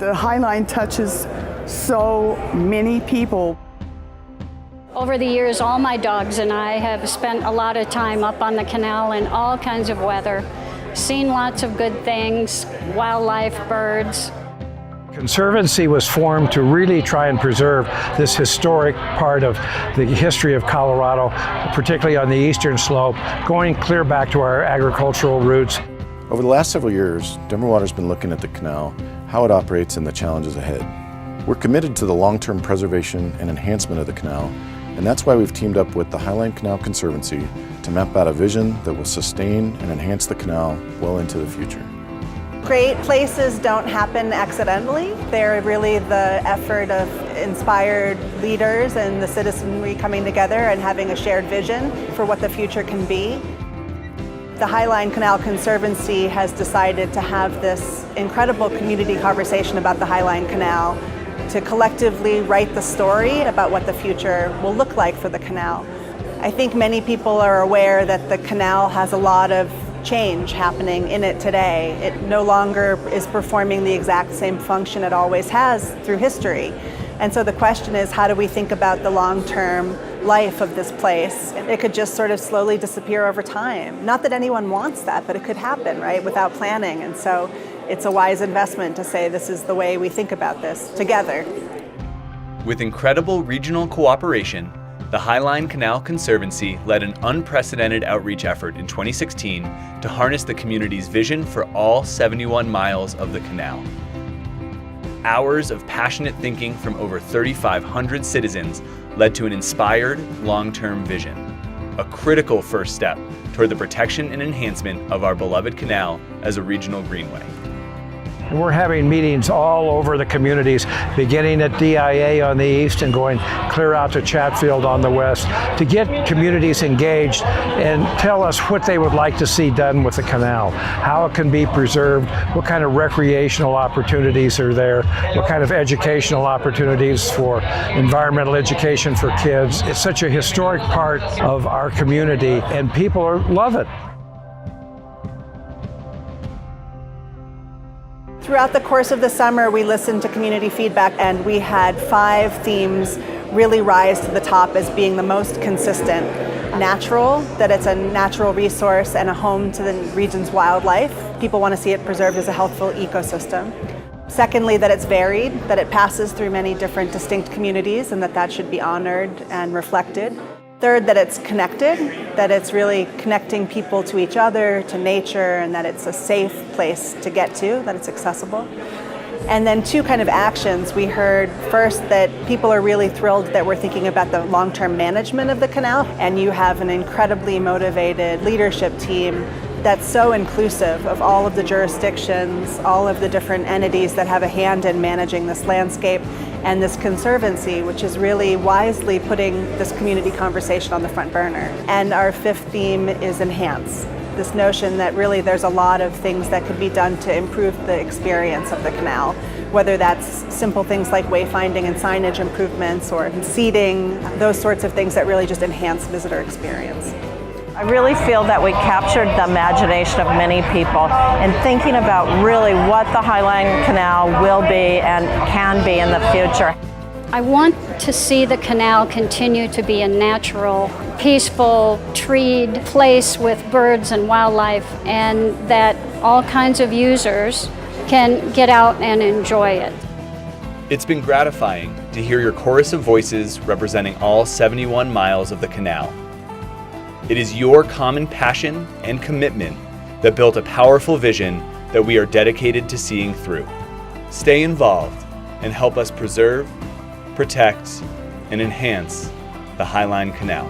The High Line touches so many people. Over the years, all my dogs and I have spent a lot of time up on the canal in all kinds of weather, seen lots of good things, wildlife, birds. Conservancy was formed to really try and preserve this historic part of the history of Colorado, particularly on the eastern slope, going clear back to our agricultural roots. Over the last several years, Denver Water's been looking at the canal, how it operates, and the challenges ahead. We're committed to the long-term preservation and enhancement of the canal, and that's why we've teamed up with the High Line Canal Conservancy to map out a vision that will sustain and enhance the canal well into the future. Great places don't happen accidentally. They're really the effort of inspired leaders and the citizenry coming together and having a shared vision for what the future can be. The High Line Canal Conservancy has decided to have this incredible community conversation about the High Line Canal, to collectively write the story about what the future will look like for the canal. I think many people are aware that the canal has a lot of change happening in it today. It no longer is performing the exact same function it always has through history. And so the question is, how do we think about the long-term life of this place? It could just sort of slowly disappear over time. Not that anyone wants that, but it could happen, right, without planning. And so it's a wise investment to say this is the way we think about this together. With incredible regional cooperation, the High Line Canal Conservancy led an unprecedented outreach effort in 2016 to harness the community's vision for all 71 miles of the canal. Hours of passionate thinking from over 3,500 citizens led to an inspired, long-term vision, a critical first step toward the protection and enhancement of our beloved canal as a regional greenway. And we're having meetings all over the communities, beginning at DIA on the east and going clear out to Chatfield on the west, to get communities engaged and tell us what they would like to see done with the canal, how it can be preserved, what kind of recreational opportunities are there, what kind of educational opportunities for environmental education for kids. It's such a historic part of our community, and people love it. Throughout the course of the summer, we listened to community feedback, and we had 5 themes really rise to the top as being the most consistent. Natural, that it's a natural resource and a home to the region's wildlife. People want to see it preserved as a healthful ecosystem. Secondly, that it's varied, that it passes through many different distinct communities, and that should be honored and reflected. Third, that it's connected, that it's really connecting people to each other, to nature, and that it's a safe place to get to, that it's accessible. And then 2 kind of actions. We heard first that people are really thrilled that we're thinking about the long-term management of the canal, and you have an incredibly motivated leadership team that's so inclusive of all of the jurisdictions, all of the different entities that have a hand in managing this landscape, and this conservancy, which is really wisely putting this community conversation on the front burner. And our 5th theme is enhance. This notion that really there's a lot of things that could be done to improve the experience of the canal, whether that's simple things like wayfinding and signage improvements or seating, those sorts of things that really just enhance visitor experience. I really feel that we captured the imagination of many people in thinking about really what the High Line Canal will be and can be in the future. I want to see the canal continue to be a natural, peaceful, treed place with birds and wildlife, and that all kinds of users can get out and enjoy it. It's been gratifying to hear your chorus of voices representing all 71 miles of the canal. It is your common passion and commitment that built a powerful vision that we are dedicated to seeing through. Stay involved and help us preserve, protect, and enhance the High Line Canal.